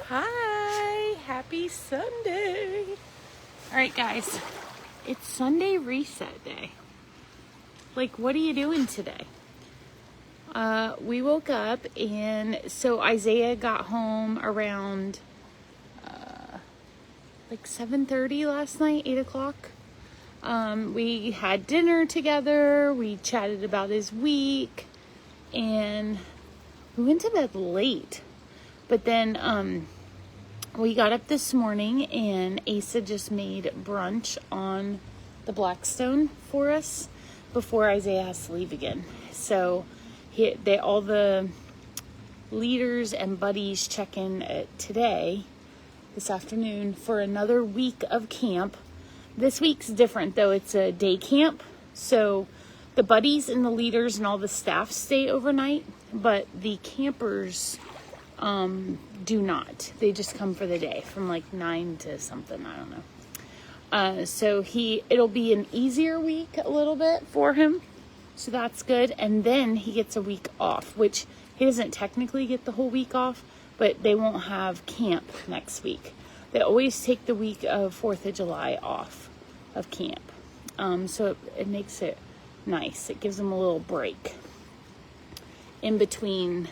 Hi, happy Sunday. All right, guys, it's Sunday reset day. Like, what are you doing today? We woke up and so Isaiah got home around like 7:30 last night, 8 o'clock. We had dinner together, we chatted about his week, and we went to bed late. But then we got up this morning and Asa just made brunch on the Blackstone for us before Isaiah has to leave again. So all the leaders and buddies check in today, this afternoon, for another week of camp. This week's different though. It's a day camp. So the buddies and the leaders and all the staff stay overnight, but the campers do not. They just come for the day from like 9 to something. I don't know. So it'll be an easier week a little bit for him. So that's good. And then he gets a week off, which he doesn't technically get the whole week off, but they won't have camp next week. They always take the week of 4th of July off of camp. So it makes it nice. It gives them a little break in between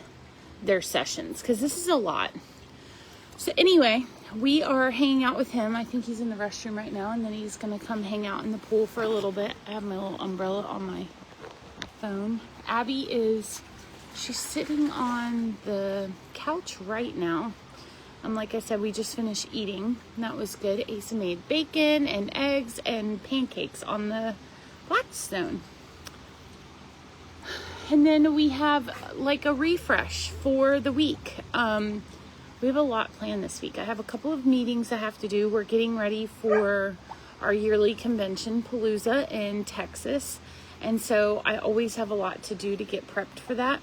their sessions, because this is a lot. So anyway, we are hanging out with him. I think he's in the restroom right now, and then he's gonna come hang out in the pool for a little bit. I have my little umbrella on my phone. Abby she's sitting on the couch right now. Like I said, we just finished eating, and that was good. Asa made bacon and eggs and pancakes on the Blackstone. And then we have like a refresh for the week. We have a lot planned this week. I have a couple of meetings I have to do. We're getting ready for our yearly convention, Palooza, in Texas. And so I always have a lot to do to get prepped for that.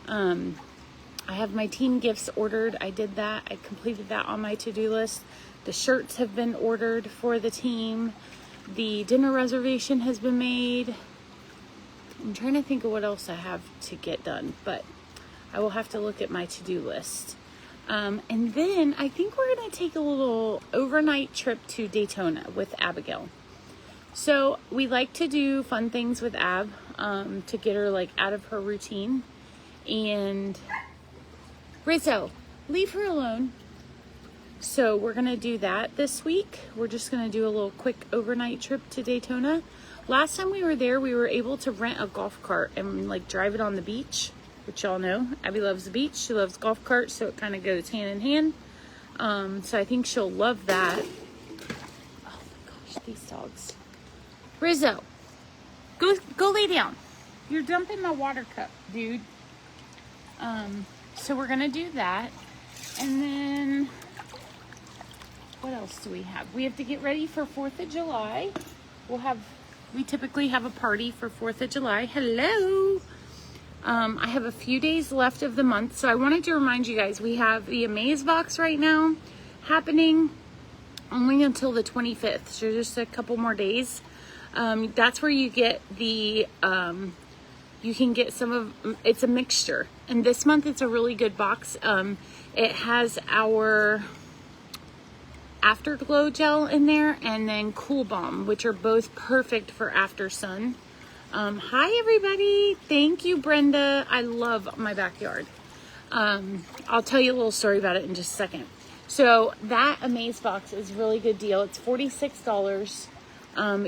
I have my team gifts ordered. I did that. I completed that on my to-do list. The shirts have been ordered for the team. The dinner reservation has been made. I'm trying to think of what else I have to get done, but I will have to look at my to-do list. And then I think we're going to take a little overnight trip to Daytona with Abigail. So we like to do fun things with Ab, to get her like out of her routine. And Rizzo, leave her alone. So we're going to do that this week. We're just going to do a little quick overnight trip to Daytona. Last time we were there, we were able to rent a golf cart and like drive it on the beach, which y'all know. Abby loves the beach. She loves golf carts, so it kind of goes hand in hand. So I think she'll love that. Oh my gosh, these dogs. Rizzo, go lay down. You're dumping my water cup, dude. So we're gonna do that. And then what else do we have? We have to get ready for 4th of July. We typically have a party for 4th of July. Hello. I have a few days left of the month. So I wanted to remind you guys, we have the Amaze Box right now happening only until the 25th. So just a couple more days. That's where you get the, you can get it's a mixture. And this month it's a really good box. It has our Afterglow gel in there, and then Cool Balm, which are both perfect for after sun. Hi everybody. Thank you, Brenda. I love my backyard. I'll tell you a little story about it in just a second. So that Amaze Box is a really good deal. It's $46.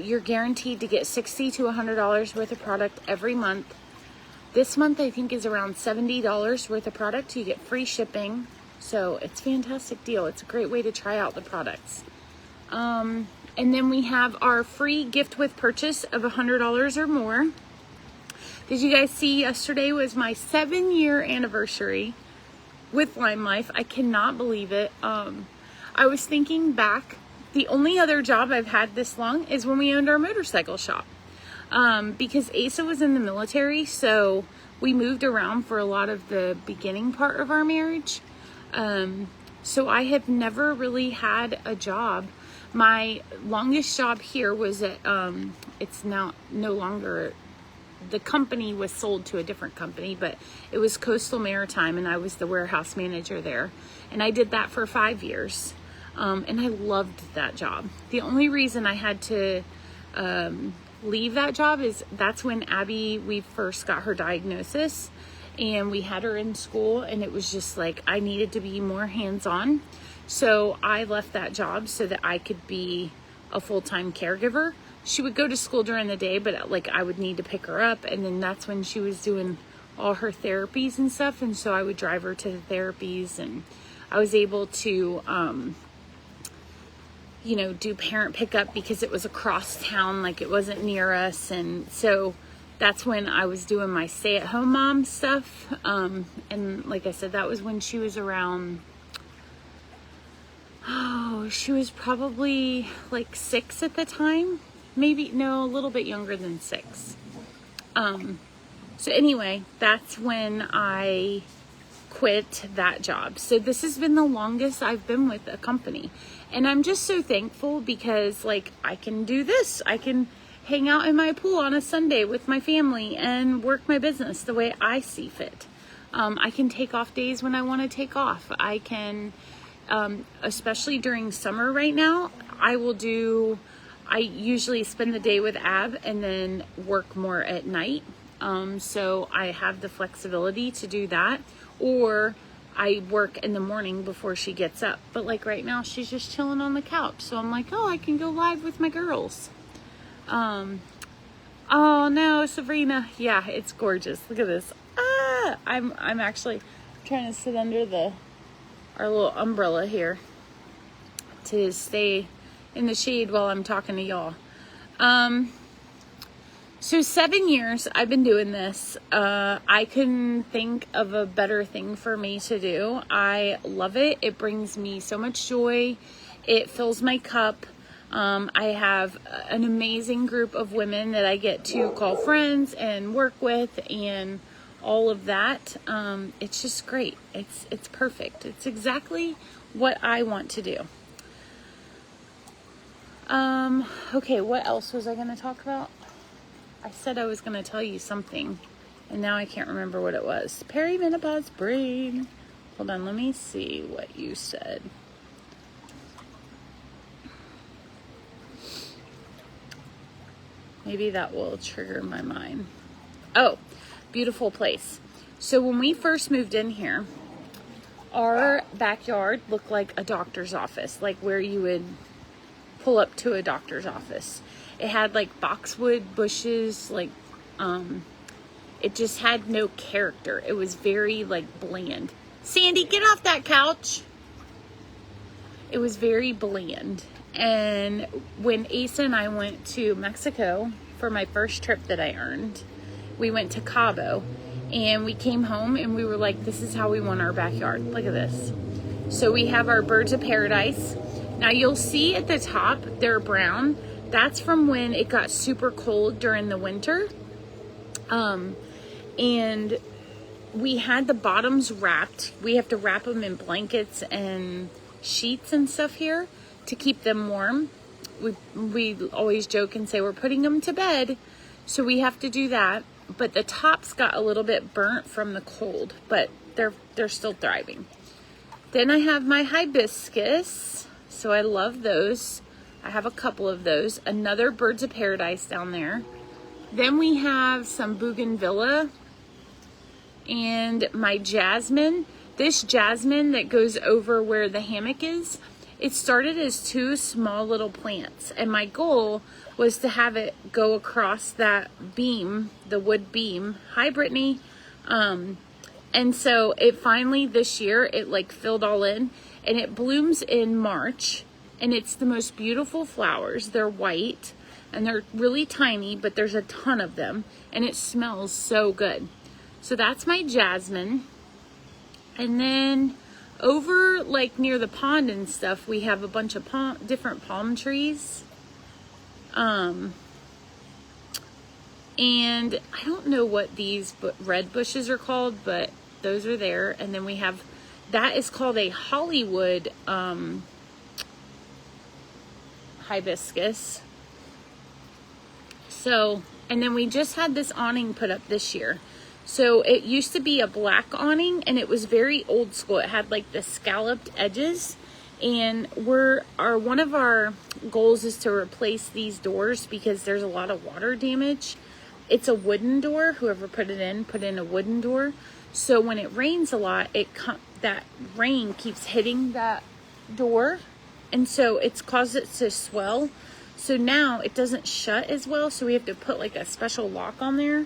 You're guaranteed to get $60 to $100 worth of product every month. This month I think is around $70 worth of product. You get free shipping. So it's a fantastic deal. It's a great way to try out the products. And then we have our free gift with purchase of $100 or more. Did you guys see yesterday was my 7-year anniversary with Lime Life? I cannot believe it. I was thinking back, the only other job I've had this long is when we owned our motorcycle shop. Because Asa was in the military, so we moved around for a lot of the beginning part of our marriage. So I have never really had a job. My longest job here was at, it's now no longer the company was sold to a different company, but it was Coastal Maritime, and I was the warehouse manager there. And I did that for 5 years. And I loved that job. The only reason I had to leave that job is that's when Abby, we first got her diagnosis, and we had her in school, and it was just like I needed to be more hands-on. So I left that job so that I could be a full-time caregiver. She would go to school during the day, but like I would need to pick her up, and then that's when she was doing all her therapies and stuff, and so I would drive her to the therapies, and I was able to do parent pickup because it was across town, like it wasn't near us. And so that's when I was doing my stay-at-home mom stuff. And like I said, that was when she was around, she was probably like 6 at the time. Maybe, no, a little bit younger than 6. So anyway, that's when I quit that job. So this has been the longest I've been with a company. And I'm just so thankful because like I can do this. I can hang out in my pool on a Sunday with my family and work my business the way I see fit. I can take off days when I want to take off. I can, especially during summer right now, I usually spend the day with Ab and then work more at night. So I have the flexibility to do that, or I work in the morning before she gets up. But like right now, she's just chilling on the couch. So I'm like, oh, I can go live with my girls. Oh no, Sabrina. Yeah, it's gorgeous. Look at this. I'm actually trying to sit under our little umbrella here to stay in the shade while I'm talking to y'all. So 7 years I've been doing this. I couldn't think of a better thing for me to do. I love it. It brings me so much joy. It fills my cup. I have an amazing group of women that I get to call friends and work with and all of that. It's just great. It's perfect. It's exactly what I want to do. Okay, what else was I going to talk about? I said I was going to tell you something, and now I can't remember what it was. Perimenopause brain. Hold on, let me see what you said. Maybe that will trigger my mind. Oh, beautiful place. So when we first moved in here, our backyard looked like a doctor's office, like where you would pull up to a doctor's office. It had like boxwood bushes, like it just had no character. It was very like bland. Sandy, get off that couch. It was very bland. And when Asa and I went to Mexico for my first trip that I earned, we went to Cabo, and we came home and we were like, this is how we want our backyard. Look at this. So we have our birds of paradise. Now you'll see at the top, they're brown. That's from when it got super cold during the winter. And we had the bottoms wrapped. We have to wrap them in blankets and sheets and stuff here to keep them warm. We always joke and say we're putting them to bed, so we have to do that. But the tops got a little bit burnt from the cold, but they're still thriving. Then I have my hibiscus, so I love those. I have a couple of those. Another birds of paradise down there. Then we have some bougainvillea and my jasmine. This jasmine that goes over where the hammock is, it started as 2 small little plants, and my goal was to have it go across that beam, the wood beam. Hi, Brittany. And so it finally, this year, it like filled all in, and it blooms in March, and it's the most beautiful flowers. They're white, and they're really tiny, but there's a ton of them, and it smells so good. So that's my jasmine. And then over like near the pond and stuff, we have a bunch of different palm trees. And I don't know what these red bushes are called, but those are there. And then we have, that is called a Hollywood hibiscus. So And then we just had this awning put up this year. So it used to be a black awning, and it was very old school. It had like the scalloped edges. And one of our goals is to replace these doors because there's a lot of water damage. It's a wooden door. Whoever put in a wooden door. So when it rains a lot, that rain keeps hitting that door, and so it's caused it to swell. So now it doesn't shut as well. So we have to put like a special lock on there.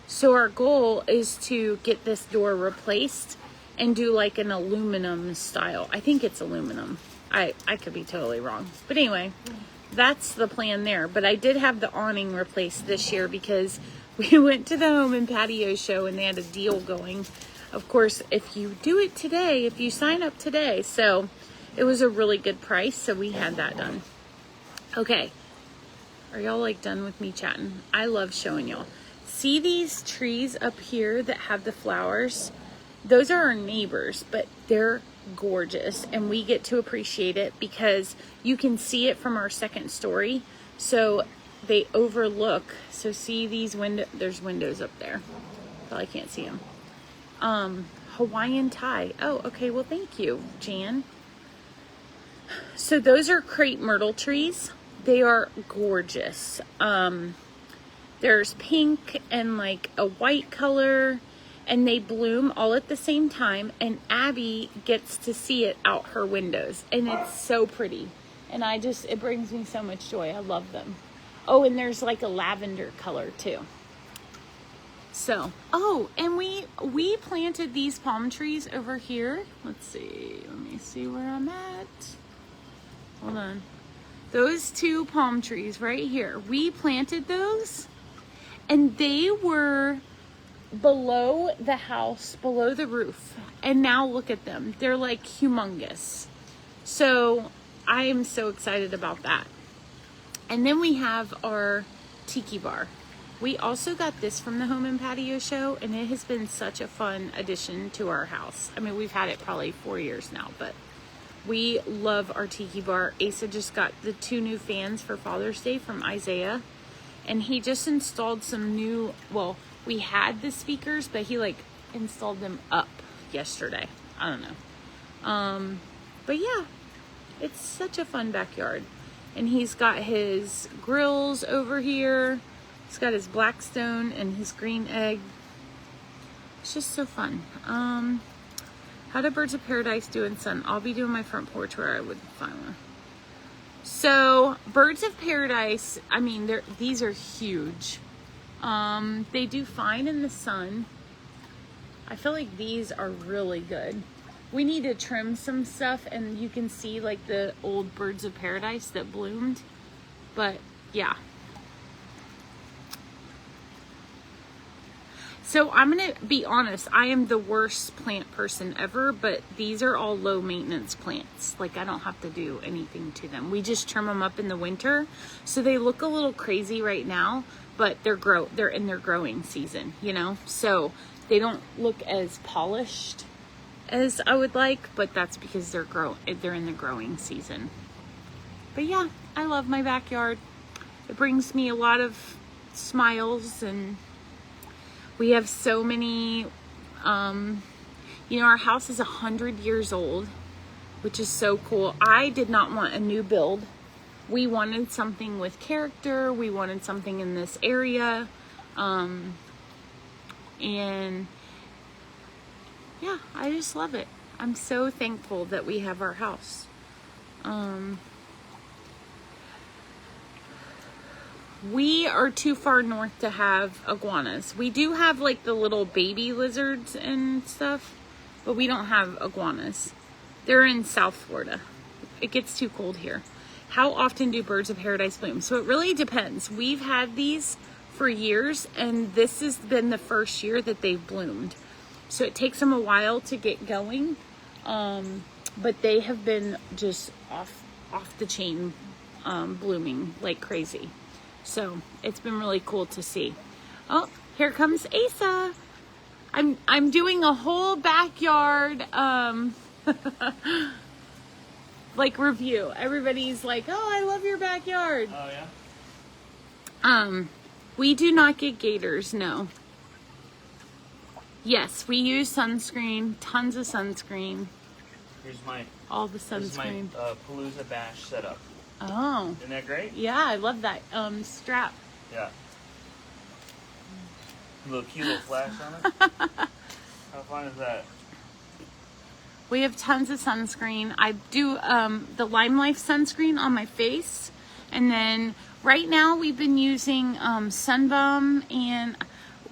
So our goal is to get this door replaced and do like an aluminum style. I think it's aluminum. I could be totally wrong. But anyway, that's the plan there. But I did have the awning replaced this year because we went to the home and patio show and they had a deal going. Of course, if you do it today, if you sign up today. So it was a really good price. So we had that done. Okay. Are y'all like done with me chatting? I love showing y'all. See these trees up here that have the flowers? Those are our neighbors, but they're gorgeous, and we get to appreciate it because you can see it from our second story. So they overlook. So see these windows? There's windows up there. Probably can't see them. Hawaiian tie. Oh, okay. Well, thank you, Jan. So those are crepe myrtle trees. They are gorgeous. There's pink and like a white color, and they bloom all at the same time, and Abby gets to see it out her windows, and it's so pretty. And it brings me so much joy. I love them. Oh, and there's like a lavender color too. So, and we planted these palm trees over here. Let's see. Let me see where I'm at. Hold on. Those two palm trees right here. We planted those, and they were below the house, below the roof. And now look at them. They're like humongous. So I am so excited about that. And then we have our tiki bar. We also got this from the home and patio show, and it has been such a fun addition to our house. I mean, we've had it probably 4 years now, but we love our tiki bar. Asa just got the 2 new fans for Father's Day from Isaiah, and he just installed some new, well, we had the speakers, but he like installed them up yesterday. I don't know. But yeah, it's such a fun backyard. And he's got his grills over here. He's got his Blackstone and his green egg. It's just so fun. How do Birds of Paradise do in sun? I'll be doing my front porch where I would find one. So Birds of Paradise, I mean, these are huge. They do fine in the sun. I feel like these are really good. We need to trim some stuff, and you can see like the old Birds of Paradise that bloomed. But yeah. So I'm going to be honest, I am the worst plant person ever, but these are all low maintenance plants. Like I don't have to do anything to them. We just trim them up in the winter. So they look a little crazy right now, but they're in their growing season, you know? So they don't look as polished as I would like, but that's because they're in the growing season. But yeah, I love my backyard. It brings me a lot of smiles, and we have so many, our house is 100 years old, which is so cool. I did not want a new build. We wanted something with character. We wanted something in this area. And yeah, I just love it. I'm so thankful that we have our house. We are too far north to have iguanas. We do have like the little baby lizards and stuff, but we don't have iguanas. They're in South Florida. It gets too cold here. How often do Birds of Paradise bloom? So it really depends. We've had these for years, and this has been the first year that they've bloomed. So it takes them a while to get going, but they have been just off the chain blooming like crazy. So it's been really cool to see. Oh, here comes Asa. I'm doing a whole backyard like review. Everybody's like, "Oh, I love your backyard." Oh yeah. We do not get gators, no. Yes, we use sunscreen, tons of sunscreen. Here's my all the sunscreen. This is my Palooza Bash setup. Oh. Isn't that great? Yeah, I love that strap. Yeah. A little cute little flash on it. How fun is that? We have tons of sunscreen. I do the Lime Life sunscreen on my face. And then right now we've been using Sunbum. And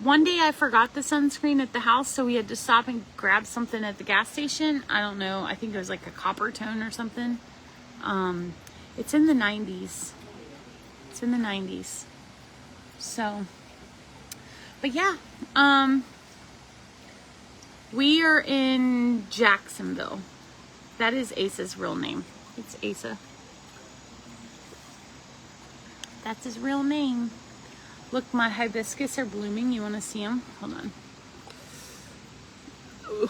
one day I forgot the sunscreen at the house, so we had to stop and grab something at the gas station. I don't know. I think it was like a copper tone or something. It's in the 90s. It's in the 90s. So, but yeah. We are in Jacksonville. That is Asa's real name. It's Asa. That's his real name. Look, my hibiscus are blooming. You want to see them? Hold on. Ooh.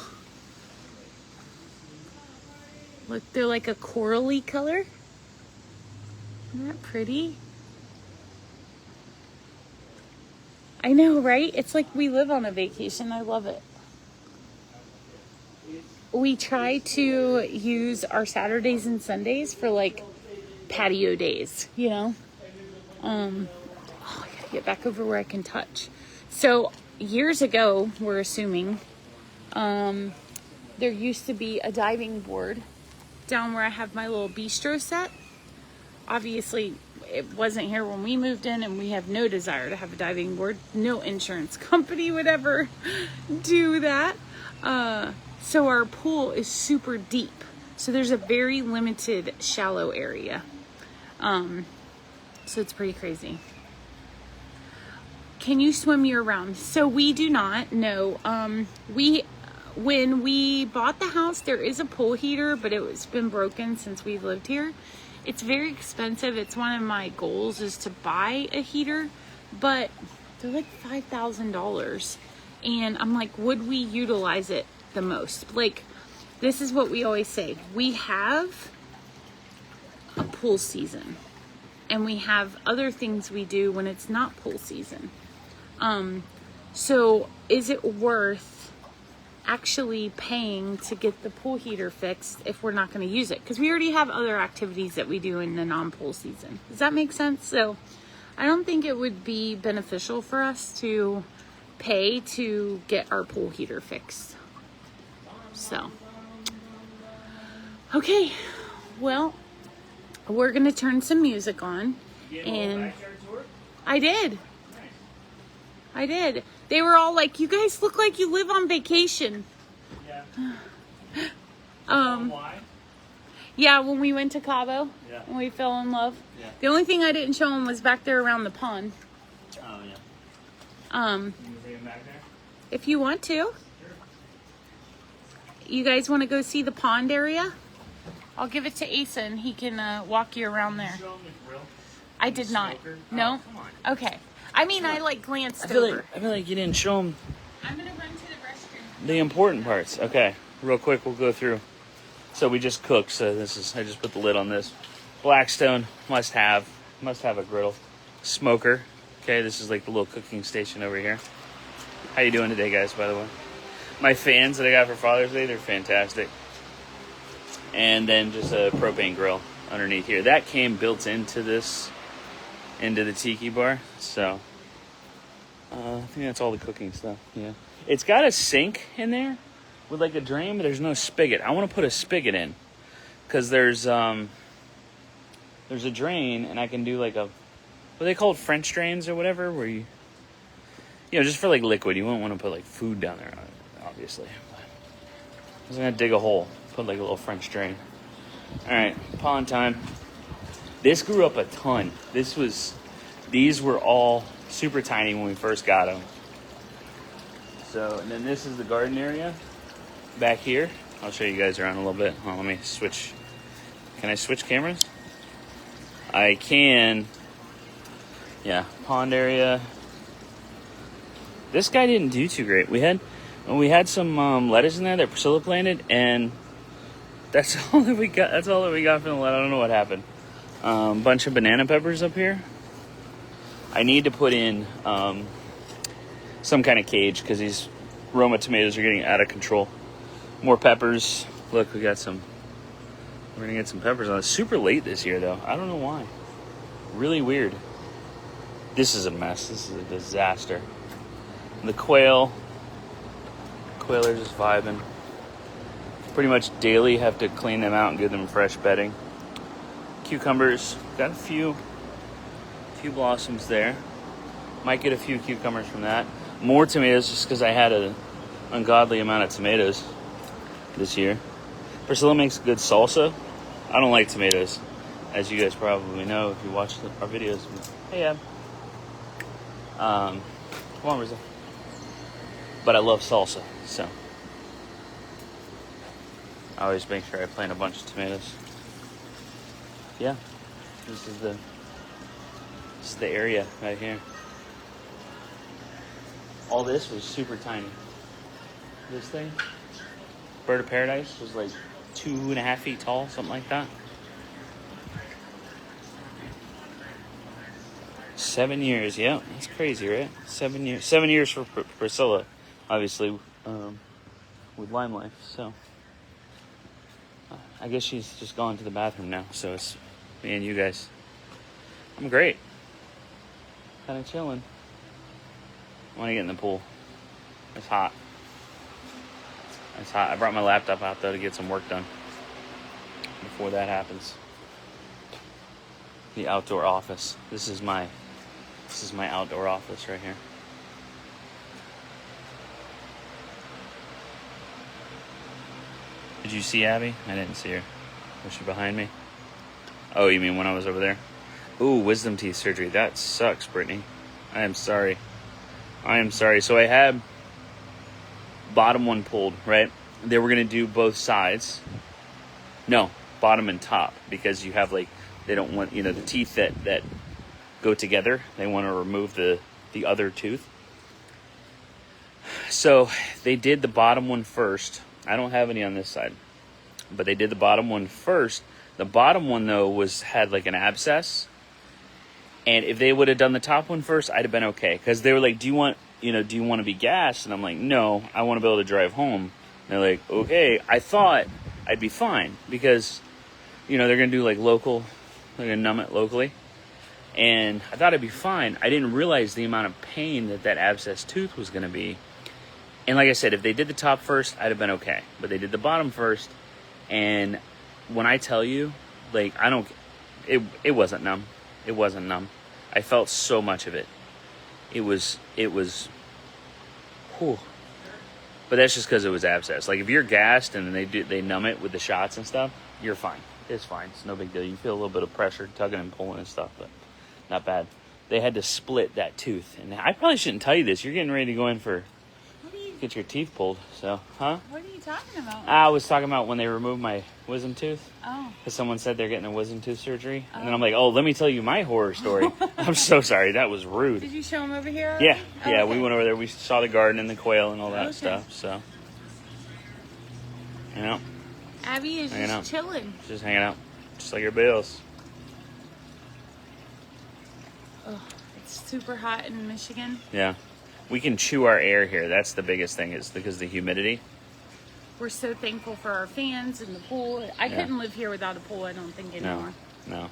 Look, they're like a corally color. Isn't that pretty? I know, right? It's like we live on a vacation. I love it. We try to use our Saturdays and Sundays for like patio days, you know? I gotta get back over where I can touch. So years ago, we're assuming, there used to be a diving board down where I have my little bistro set. Obviously, it wasn't here when we moved in, and we have no desire to have a diving board. No insurance company would ever do that. So our pool is super deep. So there's a very limited shallow area. So it's pretty crazy. Can you swim year round? So we do not, no. When we bought the house, there is a pool heater, but it's been broken since we've lived here. It's very expensive. It's one of my goals is to buy a heater, but they're like $5,000. And I'm like, would we utilize it the most? Like, this is what we always say. We have a pool season, and we have other things we do when it's not pool season. So is it worth actually paying to get the pool heater fixed if we're not going to use it? Because we already have other activities that we do in the non-pool season. Does that make sense? So I don't think it would be beneficial for us to pay to get our pool heater fixed. So, okay, well, we're going to turn some music on. And I did. I did. They were all like, you guys look like you live on vacation. Yeah. Why? Yeah, when we went to Cabo, yeah, when we fell in love. Yeah. The only thing I didn't show them was back there around the pond. Oh, yeah. Um, Can you bring them back there? If you want to. Sure. You guys want to go see the pond area? I'll give it to Asa and he can walk you around there. Show them the grill. I did not. Smoker? No? Oh, come on. Okay. I mean, I like glanced I feel over. like you didn't show them I'm going to run to the restroom. the important parts. Okay, real quick, we'll go through. So we just cooked. So I just put the lid on this. Blackstone, must have a griddle. Smoker. Okay, this is like the little cooking station over here. How you doing today, guys, by the way? My fans that I got for Father's Day, they're fantastic. And then just a propane grill underneath here. That came built into the tiki bar. So I think that's all the cooking stuff. Yeah, it's got a sink in there with like a drain, but there's no spigot. I want to put a spigot in because there's a drain, and I can do like what are they called, French drains or whatever, where you know, just for like liquid. You won't want to put like food down there, obviously. But I was gonna dig a hole, put like a little French drain. All right, pond time. This grew up a ton. These were all super tiny when we first got them. So, and then this is the garden area back here. I'll show you guys around a little bit. Let me switch. Can I switch cameras? I can. Yeah, pond area. This guy didn't do too great. We had some lettuce in there that Priscilla planted, and that's all that we got. That's all that we got from the lettuce. I don't know what happened. Bunch of banana peppers up here. I need to put in some kind of cage because these Roma tomatoes are getting out of control. More peppers. Look, we got some. We're gonna get some peppers on. It's super late this year, though. I don't know why. Really weird. This is a mess. This is a disaster. And the quail are just vibing. Pretty much daily have to clean them out and give them fresh bedding. Cucumbers, got a few blossoms there. Might get a few cucumbers from that. More tomatoes just because I had an ungodly amount of tomatoes this year. Priscilla makes good salsa. I don't like tomatoes, as you guys probably know if you watch our videos. Hey, Ab. Come on, Rizzo. But I love salsa, so I always make sure I plant a bunch of tomatoes. Yeah, this is the area right here. All this was super tiny. This thing, Bird of Paradise, was like 2.5 feet tall, something like that. 7 years, yeah, that's crazy, right? 7 years. 7 years for Priscilla, obviously, with Lyme life. So I guess she's just gone to the bathroom now. So it's me and you guys. I'm great. Kind of chilling. I want to get in the pool. It's hot. It's hot. I brought my laptop out though to get some work done before that happens. The outdoor office. This is my outdoor office right here. Did you see Abby? I didn't see her. Was she behind me? Oh, you mean when I was over there? Ooh, wisdom teeth surgery. That sucks, Brittany. I am sorry. So I had bottom one pulled, right? They were going to do both sides. No, bottom and top, because you have like, they don't want, the teeth that go together. They want to remove the other tooth. So they did the bottom one first. I don't have any on this side, but they did the bottom one first. The bottom one though had like an abscess, and if they would have done the top one first, I'd have been okay. Because they were like, "Do you want to be gassed?" And I'm like, "No, I want to be able to drive home." And they're like, "Okay." I thought I'd be fine because, they're gonna do like local, they're gonna numb it locally, and I thought I'd be fine. I didn't realize the amount of pain that abscess tooth was gonna be. And like I said, if they did the top first, I'd have been okay. But they did the bottom first, and when I tell you, like, it wasn't numb. It wasn't numb. I felt so much of it. It was, whew. But that's just because it was abscess. Like, if you're gassed and they numb it with the shots and stuff, you're fine. It's fine. It's no big deal. You feel a little bit of pressure, tugging and pulling and stuff, but not bad. They had to split that tooth. And I probably shouldn't tell you this. You're getting ready to go in for... get your teeth pulled, so, huh? What are you talking about? I was talking about when they removed my wisdom tooth. Oh. Because someone said they're getting a wisdom tooth surgery. Oh. And then I'm like, let me tell you my horror story. I'm so sorry. That was rude. Did you show them over here? Yeah. Oh, yeah, okay. We went over there. We saw the garden and the quail and all that stuff, so. Abby is just chilling. Just hanging out. Just like everybody else. Oh, it's super hot in Michigan. Yeah. We can chew our air here. That's the biggest thing, is because of the humidity. We're so thankful for our fans and the pool. I couldn't live here without a pool, I don't think, anymore. No.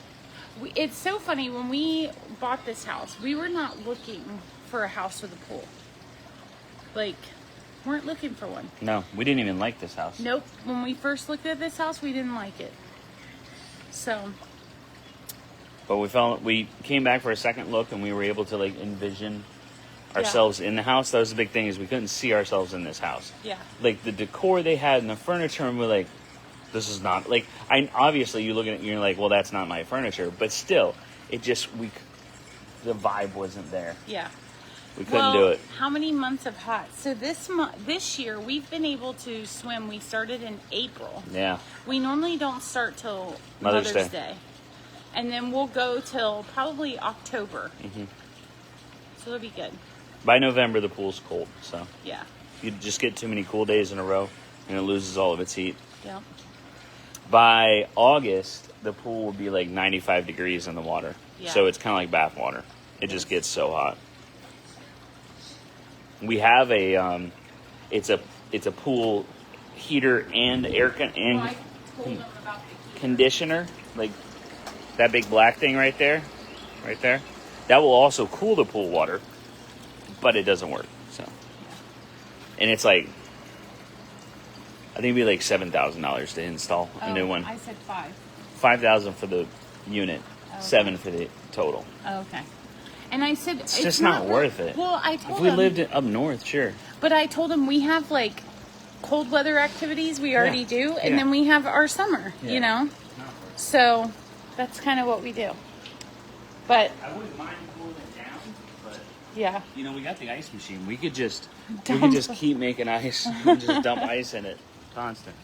It's so funny. When we bought this house, we were not looking for a house with a pool. Like, weren't looking for one. No, we didn't even like this house. Nope. When we first looked at this house, we didn't like it. So. But we came back for a second look, and we were able to like envision ourselves in the house. That was the big thing, is we couldn't see ourselves in this house. Yeah. Like the decor they had and the furniture, and we're like, this is not like, obviously you look at it and you're like, well, that's not my furniture, but still, the vibe wasn't there. Yeah. We couldn't do it. How many months of hot? So this year we've been able to swim. We started in April. Yeah. We normally don't start till Mother's Day. And then we'll go till probably October. Mm-hmm. So it'll be good. By November, the pool's cold, so. Yeah. You just get too many cool days in a row, and it loses all of its heat. Yeah. By August, the pool will be like 95 degrees in the water. Yeah. So it's kind of like bath water. It just gets so hot. We have a it's a pool heater and conditioner, like that big black thing right there. That will also cool the pool water, but it doesn't work. So, and it's like, I think it'd be like $7,000 to install a new one. I said 5. 5,000 for the unit, 7 for the total. Oh, okay. And I said it's just not worth it. Well, I told him if we lived up north, sure. But I told him we have like cold weather activities we already do, and then we have our summer. You know, so that's kind of what we do. But I wouldn't mind cooling it down, but yeah, you know, we got the ice machine. We could just keep making ice and just dump ice in it, constant.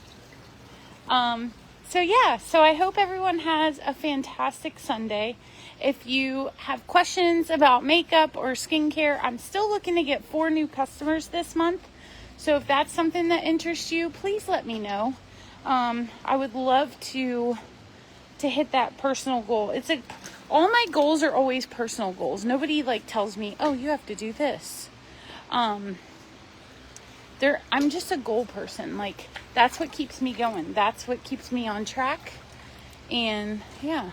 So yeah, so I hope everyone has a fantastic Sunday. If you have questions about makeup or skincare, I'm still looking to get 4 new customers this month. So if that's something that interests you, please let me know. I would love to hit that personal goal. It's like all my goals are always personal goals. Nobody like tells me, "Oh, you have to do this." I'm just a goal person. Like that's what keeps me going. That's what keeps me on track. And yeah.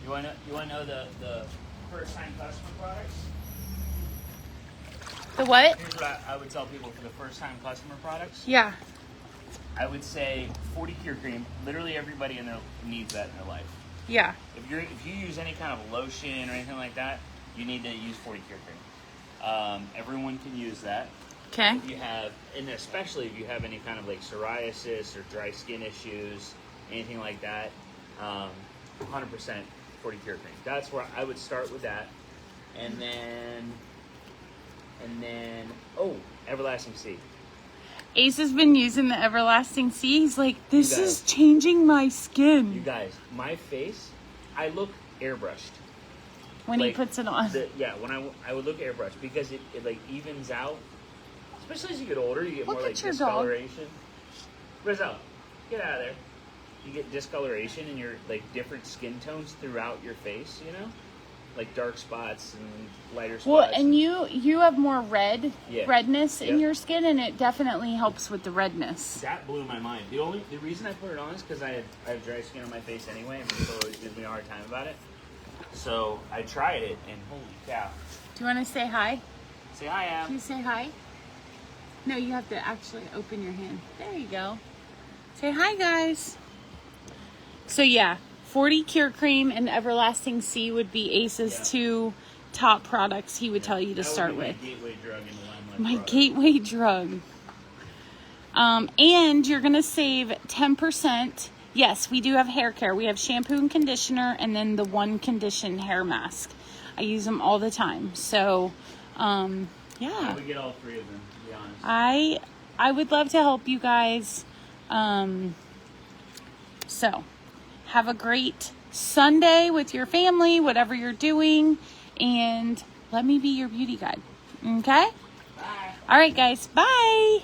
You want to know the first time customer products? The what? Here's what I would tell people for the first time customer products. Yeah. I would say 40 Cure Cream. Literally everybody needs that in their life. Yeah. If you use any kind of lotion or anything like that, you need to use 40 Cure Cream. Everyone can use that. Okay. If you have, and especially if you have any kind of like psoriasis or dry skin issues, anything like that, 100% 40 Cure Cream. That's where I would start with that. And then, Everlasting Sea. Ace has been using the Everlasting Sea. He's like, this is changing my skin. You guys, my face, I look airbrushed. When he puts it on. When I would look airbrushed because it like evens out. Especially as you get older, you get more like discoloration. Rizzo, get out of there. You get discoloration in your like different skin tones throughout your face, you know? Like dark spots and lighter spots. Well, and you have more redness in your skin, and it definitely helps with the redness. That blew my mind. The reason I put it on is because I have dry skin on my face anyway, and people always give me a hard time about it. So I tried it, and holy cow! Do you want to say hi? Say hi, Am. Can you say hi? No, you have to actually open your hand. There you go. Say hi, guys. So yeah. 40 Cure Cream and Everlasting Sea would be Ace's 2 top products he would tell you to start with. Gateway drug in the Limelight. My gateway drug. And you're going to save 10%. Yes, we do have hair care. We have shampoo and conditioner and then the One Condition hair mask. I use them all the time. So, yeah. We get all 3 of them, to be honest. I would love to help you guys. So, have a great Sunday with your family, whatever you're doing, and let me be your beauty guide. Okay? Bye. All right, guys. Bye.